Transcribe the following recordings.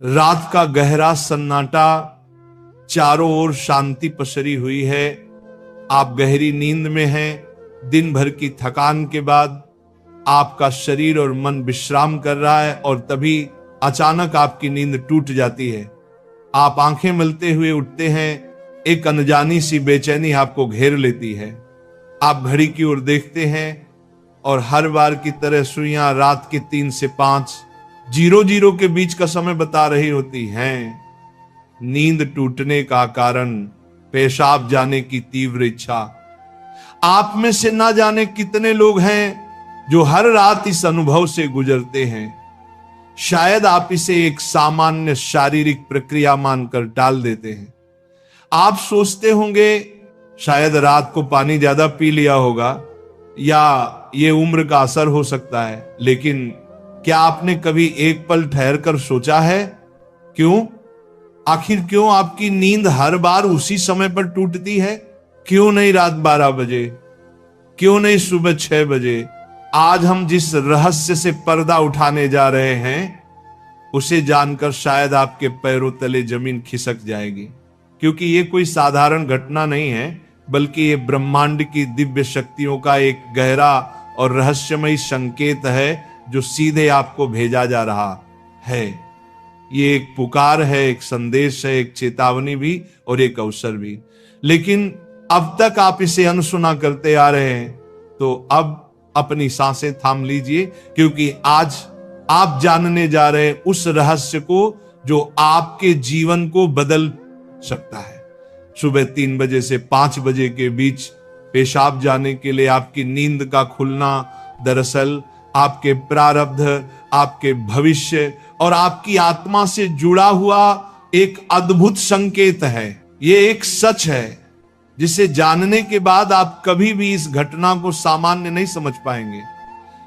रात का गहरा सन्नाटा, चारों ओर शांति पसरी हुई है। आप गहरी नींद में हैं। दिन भर की थकान के बाद आपका शरीर और मन विश्राम कर रहा है और तभी अचानक आपकी नींद टूट जाती है। आप आंखें मलते हुए उठते हैं। एक अनजानी सी बेचैनी आपको घेर लेती है। आप घड़ी की ओर देखते हैं और हर बार की तरह सुइयां रात के 3 से 5 00 के बीच का समय बता रही होती हैं। नींद टूटने का कारण पेशाब जाने की तीव्र इच्छा। आप में से ना जाने कितने लोग हैं जो हर रात इस अनुभव से गुजरते हैं। शायद आप इसे एक सामान्य शारीरिक प्रक्रिया मानकर टाल देते हैं। आप सोचते होंगे शायद रात को पानी ज्यादा पी लिया होगा या ये उम्र का असर हो सकता है, लेकिन क्या आपने कभी एक पल ठहर कर सोचा है क्यों? आखिर क्यों आपकी नींद हर बार उसी समय पर टूटती है? क्यों नहीं रात 12 बजे? क्यों नहीं सुबह 6 बजे? आज हम जिस रहस्य से पर्दा उठाने जा रहे हैं उसे जानकर शायद आपके पैरों तले जमीन खिसक जाएगी, क्योंकि ये कोई साधारण घटना नहीं है, बल्कि ये ब्रह्मांड की दिव्य शक्तियों का एक गहरा और रहस्यमयी संकेत है जो सीधे आपको भेजा जा रहा है। ये एक पुकार है, एक संदेश है, एक चेतावनी भी और एक अवसर भी। लेकिन अब तक आप इसे अनसुना करते आ रहे हैं, तो अब अपनी सांसें थाम लीजिए, क्योंकि आज आप जानने जा रहे हैं उस रहस्य को जो आपके जीवन को बदल सकता है। सुबह 3 बजे से 5 बजे के बीच पेशाब जाने के लिए आपकी नींद का खुलना दरअसल आपके प्रारब्ध, आपके भविष्य और आपकी आत्मा से जुड़ा हुआ एक अद्भुत संकेत है। ये एक सच है जिसे जानने के बाद आप कभी भी इस घटना को सामान्य नहीं समझ पाएंगे।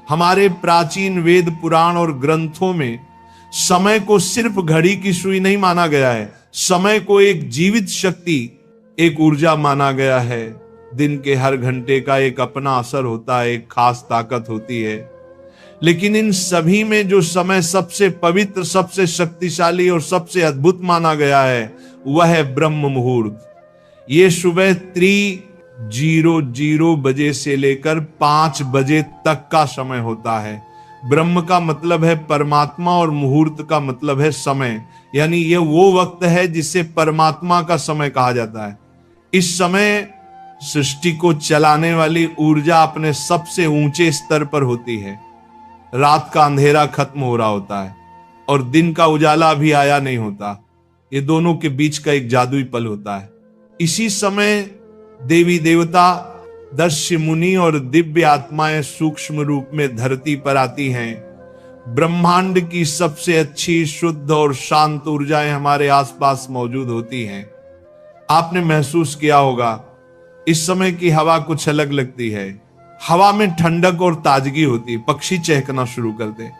हमारे प्राचीन वेद, पुराण और ग्रंथों में समय को सिर्फ घड़ी की सुई नहीं माना गया है। समय को एक जीवित शक्ति, एक ऊर्जा माना गया है। दिन के हर घंटे का एक अपना असर होता है, एक खास ताकत होती है। लेकिन इन सभी में जो समय सबसे पवित्र, सबसे शक्तिशाली और सबसे अद्भुत माना गया है वह है ब्रह्म मुहूर्त। ये सुबह 3:00 बजे से लेकर 5 बजे तक का समय होता है। ब्रह्म का मतलब है परमात्मा और मुहूर्त का मतलब है समय, यानी ये वो वक्त है जिसे परमात्मा का समय कहा जाता है। इस समय सृष्टि को चलाने वाली ऊर्जा अपने सबसे ऊंचे स्तर पर होती है। रात का अंधेरा खत्म हो रहा होता है और दिन का उजाला अभी आया नहीं होता। ये दोनों के बीच का एक जादुई पल होता है। इसी समय देवी देवता, दर्श मुनि और दिव्य आत्माएं सूक्ष्म रूप में धरती पर आती हैं। ब्रह्मांड की सबसे अच्छी, शुद्ध और शांत ऊर्जाएं हमारे आसपास मौजूद होती हैं। आपने महसूस किया होगा इस समय की हवा कुछ अलग लगती है। हवा में ठंडक और ताजगी होती, पक्षी चहकना शुरू करते।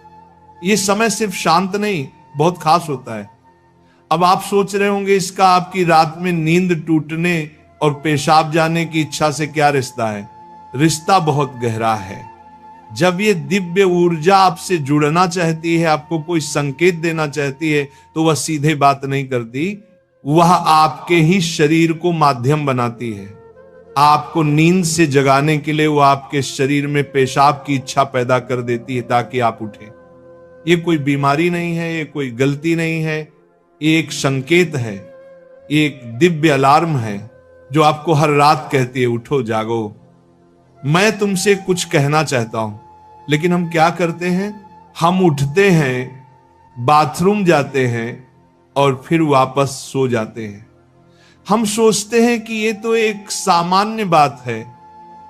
ये समय सिर्फ शांत नहीं, बहुत खास होता है। अब आप सोच रहे होंगे इसका आपकी रात में नींद टूटने और पेशाब जाने की इच्छा से क्या रिश्ता है? रिश्ता बहुत गहरा है। जब ये दिव्य ऊर्जा आपसे जुड़ना चाहती है, आपको कोई संकेत देना चाहती है, तो वह सीधे बात नहीं करती, वह आपके ही शरीर को माध्यम बनाती है। आपको नींद से जगाने के लिए वो आपके शरीर में पेशाब की इच्छा पैदा कर देती है ताकि आप उठें। ये कोई बीमारी नहीं है, ये कोई गलती नहीं है, ये एक संकेत है, ये एक दिव्य अलार्म है जो आपको हर रात कहती है उठो, जागो, मैं तुमसे कुछ कहना चाहता हूं। लेकिन हम क्या करते हैं? हम उठते हैं, बाथरूम जाते हैं और फिर वापस सो जाते हैं। हम सोचते हैं कि ये तो एक सामान्य बात है,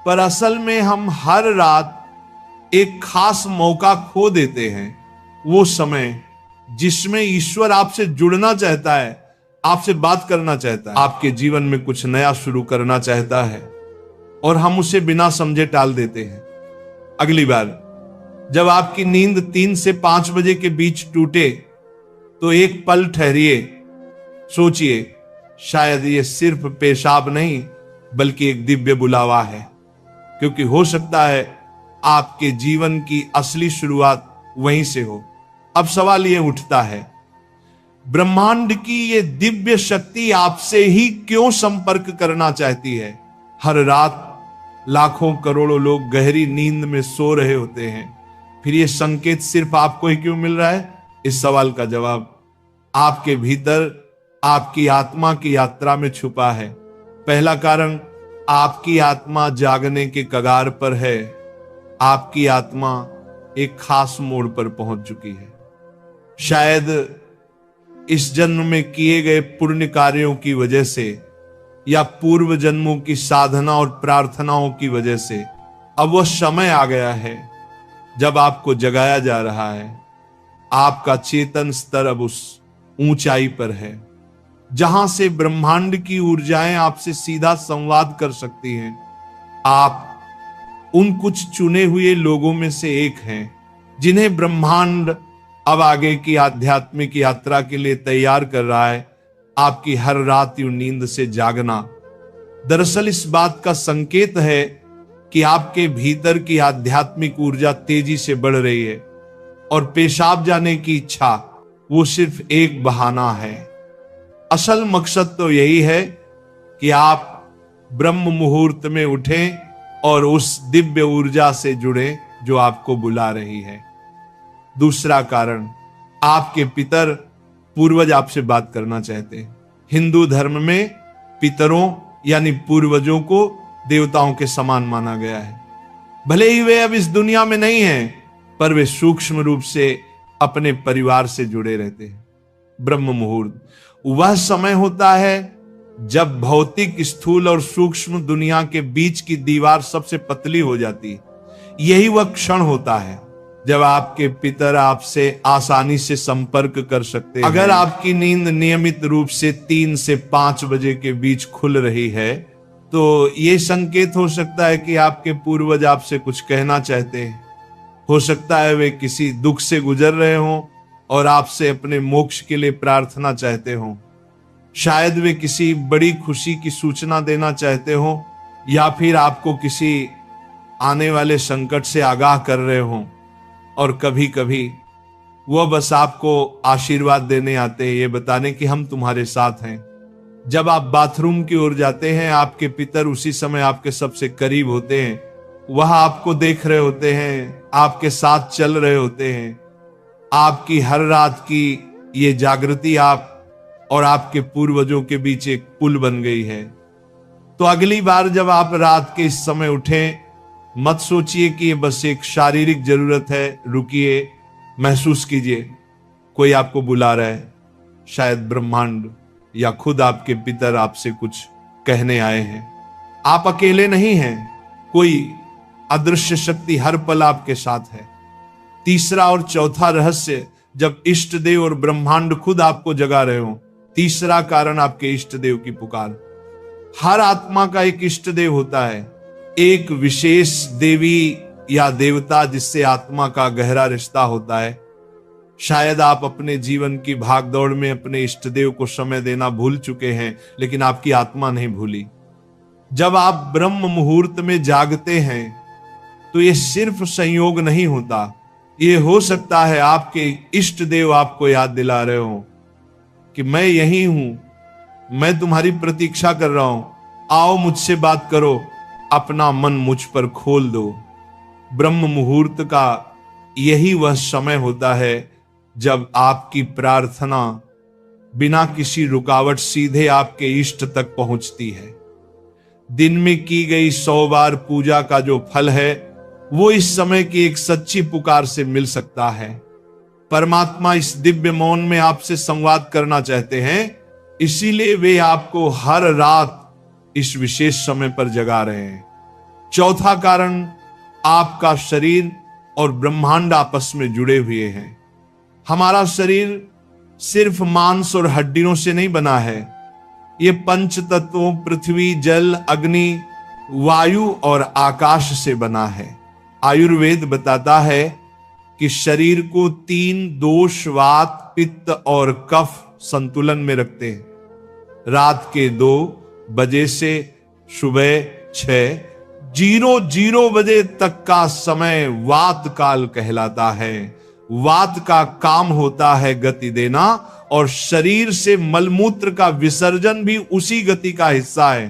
पर असल में हम हर रात एक खास मौका खो देते हैं। वो समय जिसमें ईश्वर आपसे जुड़ना चाहता है, आपसे बात करना चाहता है, आपके जीवन में कुछ नया शुरू करना चाहता है, और हम उसे बिना समझे टाल देते हैं। अगली बार जब आपकी नींद 3 से 5 बजे के बीच टूटे तो एक पल ठहरिए, सोचिए, शायद ये सिर्फ पेशाब नहीं बल्कि एक दिव्य बुलावा है, क्योंकि हो सकता है आपके जीवन की असली शुरुआत वहीं से हो। अब सवाल ये उठता है, ब्रह्मांड की ये दिव्य शक्ति आपसे ही क्यों संपर्क करना चाहती है? हर रात लाखों करोड़ों लोग गहरी नींद में सो रहे होते हैं, फिर ये संकेत सिर्फ आपको ही क्यों मिल रहा है? इस सवाल का जवाब आपके भीतर आपकी आत्मा की यात्रा में छुपा है। पहला कारण, आपकी आत्मा जागने के कगार पर है। आपकी आत्मा एक खास मोड़ पर पहुंच चुकी है। शायद इस जन्म में किए गए पुण्य कार्यों की वजह से या पूर्व जन्मों की साधना और प्रार्थनाओं की वजह से अब वह समय आ गया है जब आपको जगाया जा रहा है। आपका चेतन स्तर अब उस ऊंचाई पर है जहां से ब्रह्मांड की ऊर्जाएं आपसे सीधा संवाद कर सकती हैं। आप उन कुछ चुने हुए लोगों में से एक हैं जिन्हें ब्रह्मांड अब आगे की आध्यात्मिक यात्रा के लिए तैयार कर रहा है। आपकी हर रात यूं नींद से जागना दरअसल इस बात का संकेत है कि आपके भीतर की आध्यात्मिक ऊर्जा तेजी से बढ़ रही है और पेशाब जाने की इच्छा वो सिर्फ एक बहाना है। असल मकसद तो यही है कि आप ब्रह्म मुहूर्त में उठें और उस दिव्य ऊर्जा से जुड़े जो आपको बुला रही है। दूसरा कारण, आपके पितर पूर्वज आपसे बात करना चाहते हैं। हिंदू धर्म में पितरों यानी पूर्वजों को देवताओं के समान माना गया है। भले ही वे अब इस दुनिया में नहीं हैं, पर वे सूक्ष्म रूप से अपने परिवार से जुड़े रहते हैं। ब्रह्म मुहूर्त वह समय होता है जब भौतिक, स्थूल और सूक्ष्म दुनिया के बीच की दीवार सबसे पतली हो जाती है। यही वह क्षण होता है जब आपके पितर आपसे आसानी से संपर्क कर सकते हैं। अगर आपकी नींद नियमित रूप से 3 से 5 बजे के बीच खुल रही है तो यह संकेत हो सकता है कि आपके पूर्वज आपसे कुछ कहना चाहते हैं। हो सकता है वे किसी दुख से गुजर रहे हों और आपसे अपने मोक्ष के लिए प्रार्थना चाहते हों। शायद वे किसी बड़ी खुशी की सूचना देना चाहते हों या फिर आपको किसी आने वाले संकट से आगाह कर रहे हों। और कभी कभी वह बस आपको आशीर्वाद देने आते हैं, ये बताने कि हम तुम्हारे साथ हैं। जब आप बाथरूम की ओर जाते हैं, आपके पितर उसी समय आपके सबसे करीब होते हैं। वह आपको देख रहे होते हैं, आपके साथ चल रहे होते हैं। आपकी हर रात की ये जागृति आप और आपके पूर्वजों के बीच एक पुल बन गई है। तो अगली बार जब आप रात के इस समय उठें, मत सोचिए कि ये बस एक शारीरिक जरूरत है। रुकिए, महसूस कीजिए कोई आपको बुला रहा है। शायद ब्रह्मांड या खुद आपके पितर आपसे कुछ कहने आए हैं। आप अकेले नहीं हैं, कोई अदृश्य शक्ति हर पल आपके साथ है। तीसरा और चौथा रहस्य, जब इष्ट देव और ब्रह्मांड खुद आपको जगा रहे हो। तीसरा कारण, आपके इष्ट देव की पुकार। हर आत्मा का एक इष्ट देव होता है, एक विशेष देवी या देवता जिससे आत्मा का गहरा रिश्ता होता है। शायद आप अपने जीवन की भागदौड़ में अपने इष्ट देव को समय देना भूल चुके हैं, लेकिन आपकी आत्मा नहीं भूली। जब आप ब्रह्म मुहूर्त में जागते हैं तो यह सिर्फ संयोग नहीं होता, यह हो सकता है आपके इष्ट देव आपको याद दिला रहे हो कि मैं यही हूं, मैं तुम्हारी प्रतीक्षा कर रहा हूं, आओ मुझसे बात करो, अपना मन मुझ पर खोल दो। ब्रह्म मुहूर्त का यही वह समय होता है जब आपकी प्रार्थना बिना किसी रुकावट सीधे आपके इष्ट तक पहुंचती है। दिन में की गई 100 बार पूजा का जो फल है वो इस समय की एक सच्ची पुकार से मिल सकता है। परमात्मा इस दिव्य मौन में आपसे संवाद करना चाहते हैं, इसीलिए वे आपको हर रात इस विशेष समय पर जगा रहे हैं। चौथा कारण, आपका शरीर और ब्रह्मांड आपस में जुड़े हुए हैं। हमारा शरीर सिर्फ मांस और हड्डियों से नहीं बना है, ये पंच तत्वों पृथ्वी, जल, अग्नि, वायु और आकाश से बना है। आयुर्वेद बताता है कि शरीर को 3 दोष, वात, पित्त और कफ संतुलन में रखते हैं। रात के 2 बजे से सुबह 6:00 बजे तक का समय वात काल कहलाता है वात का काम होता है गति देना, और शरीर से मलमूत्र का विसर्जन भी उसी गति का हिस्सा है।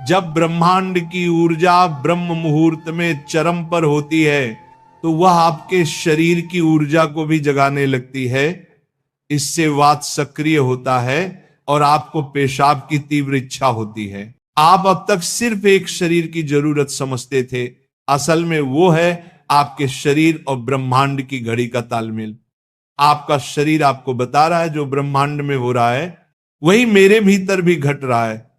जब ब्रह्मांड की ऊर्जा ब्रह्म मुहूर्त में चरम पर होती है तो वह आपके शरीर की ऊर्जा को भी जगाने लगती है। इससे वात सक्रिय होता है और आपको पेशाब की तीव्र इच्छा होती है। आप अब तक सिर्फ एक शरीर की जरूरत समझते थे, असल में वो है आपके शरीर और ब्रह्मांड की घड़ी का तालमेल। आपका शरीर आपको बता रहा है जो ब्रह्मांड में हो रहा है वही मेरे भीतर भी घट रहा है।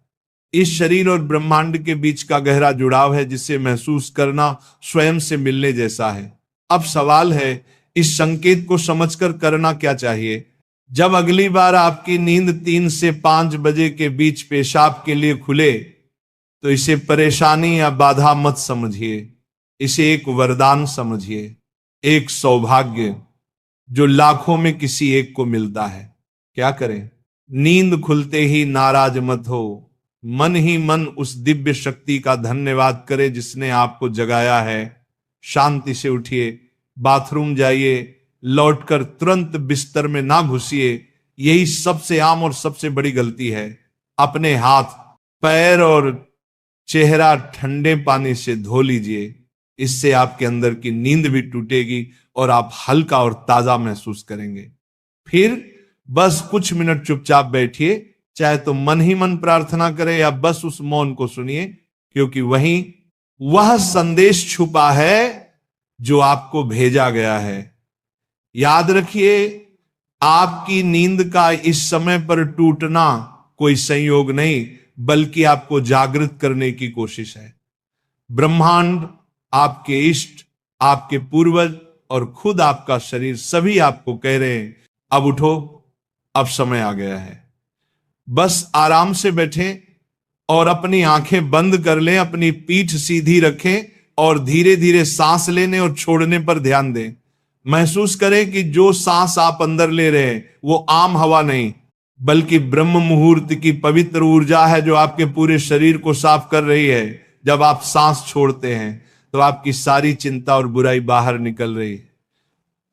इस शरीर और ब्रह्मांड के बीच का गहरा जुड़ाव है जिसे महसूस करना स्वयं से मिलने जैसा है। अब सवाल है इस संकेत को समझकर करना क्या चाहिए। जब अगली बार आपकी नींद 3 से 5 बजे के बीच पेशाब के लिए खुले तो इसे परेशानी या बाधा मत समझिए, इसे एक वरदान समझिए, एक सौभाग्य जो लाखों में किसी एक को मिलता है। क्या करें? नींद खुलते ही नाराज मत हो, मन ही मन उस दिव्य शक्ति का धन्यवाद करें जिसने आपको जगाया है। शांति से उठिए, बाथरूम जाइए, लौटकर तुरंत बिस्तर में ना घुसिए। यही सबसे आम और सबसे बड़ी गलती है। अपने हाथ, पैर और चेहरा ठंडे पानी से धो लीजिए। इससे आपके अंदर की नींद भी टूटेगी और आप हल्का और ताजा महसूस करेंगे। फिर बस कुछ मिनट चुपचाप बैठिए, चाहे तो मन ही मन प्रार्थना करें या बस उस मौन को सुनिए, क्योंकि वहीं वह संदेश छुपा है जो आपको भेजा गया है। याद रखिए, आपकी नींद का इस समय पर टूटना कोई संयोग नहीं, बल्कि आपको जागृत करने की कोशिश है। ब्रह्मांड, आपके इष्ट, आपके पूर्वज और खुद आपका शरीर सभी आपको कह रहे हैं, अब उठो, अब समय आ गया है। बस आराम से बैठें और अपनी आंखें बंद कर लें, अपनी पीठ सीधी रखें और धीरे धीरे सांस लेने और छोड़ने पर ध्यान दें। महसूस करें कि जो सांस आप अंदर ले रहे हैं वो आम हवा नहीं, बल्कि ब्रह्म मुहूर्त की पवित्र ऊर्जा है जो आपके पूरे शरीर को साफ कर रही है। जब आप सांस छोड़ते हैं तो आपकी सारी चिंता और बुराई बाहर निकल रही है।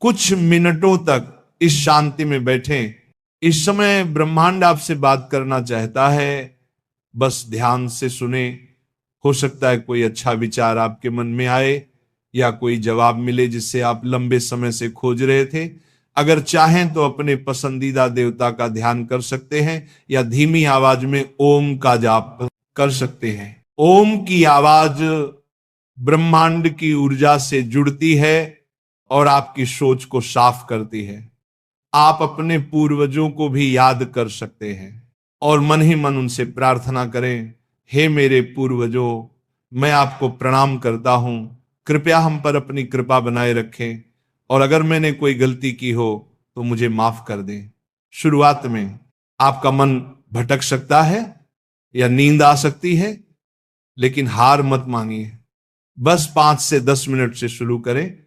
कुछ मिनटों तक इस शांति में बैठें। इस समय ब्रह्मांड आपसे बात करना चाहता है, बस ध्यान से सुने। हो सकता है कोई अच्छा विचार आपके मन में आए या कोई जवाब मिले जिसे आप लंबे समय से खोज रहे थे। अगर चाहें तो अपने पसंदीदा देवता का ध्यान कर सकते हैं या धीमी आवाज में ओम का जाप कर सकते हैं। ओम की आवाज ब्रह्मांड की ऊर्जा से जुड़ती है और आपकी सोच को साफ करती है। आप अपने पूर्वजों को भी याद कर सकते हैं और मन ही मन उनसे प्रार्थना करें, हे मेरे पूर्वजों, मैं आपको प्रणाम करता हूं, कृपया हम पर अपनी कृपा बनाए रखें और अगर मैंने कोई गलती की हो तो मुझे माफ कर दें। शुरुआत में आपका मन भटक सकता है या नींद आ सकती है, लेकिन हार मत मानिए। बस 5 से 10 मिनट से शुरू करें।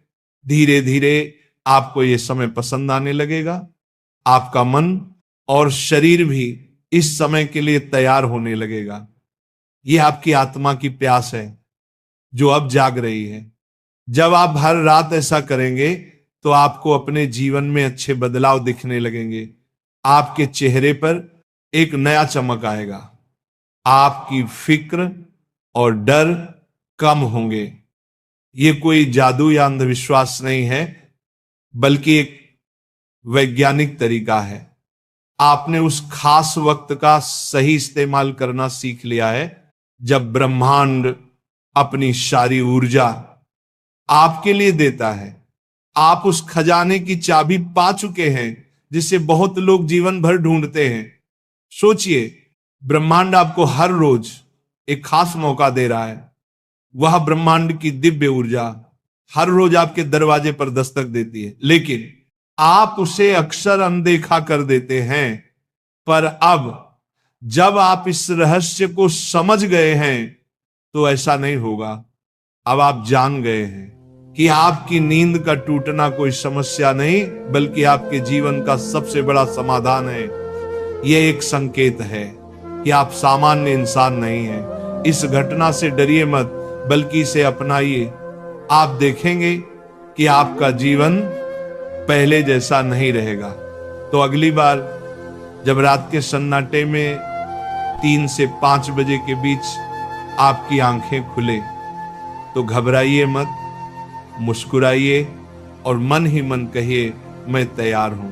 धीरे धीरे आपको यह समय पसंद आने लगेगा। आपका मन और शरीर भी इस समय के लिए तैयार होने लगेगा। यह आपकी आत्मा की प्यास है जो अब जाग रही है। जब आप हर रात ऐसा करेंगे तो आपको अपने जीवन में अच्छे बदलाव दिखने लगेंगे। आपके चेहरे पर एक नया चमक आएगा। आपकी फिक्र और डर कम होंगे। ये कोई जादू या अंधविश्वास नहीं है, बल्कि एक वैज्ञानिक तरीका है। आपने उस खास वक्त का सही इस्तेमाल करना सीख लिया है जब ब्रह्मांड अपनी सारी ऊर्जा आपके लिए देता है। आप उस खजाने की चाबी पा चुके हैं जिसे बहुत लोग जीवन भर ढूंढते हैं। सोचिए, ब्रह्मांड आपको हर रोज एक खास मौका दे रहा है। वह ब्रह्मांड की दिव्य ऊर्जा हर रोज आपके दरवाजे पर दस्तक देती है, लेकिन आप उसे अक्सर अनदेखा कर देते हैं। पर अब जब आप इस रहस्य को समझ गए हैं तो ऐसा नहीं होगा। अब आप जान गए हैं कि आपकी नींद का टूटना कोई समस्या नहीं, बल्कि आपके जीवन का सबसे बड़ा समाधान है। यह एक संकेत है कि आप सामान्य इंसान नहीं हैं। इस घटना से डरिए मत, बल्कि इसे अपनाइए। आप देखेंगे कि आपका जीवन पहले जैसा नहीं रहेगा। तो अगली बार जब रात के सन्नाटे में 3 से 5 बजे के बीच आपकी आंखें खुले तो घबराइए मत, मुस्कुराइए और मन ही मन कहिए, मैं तैयार हूं।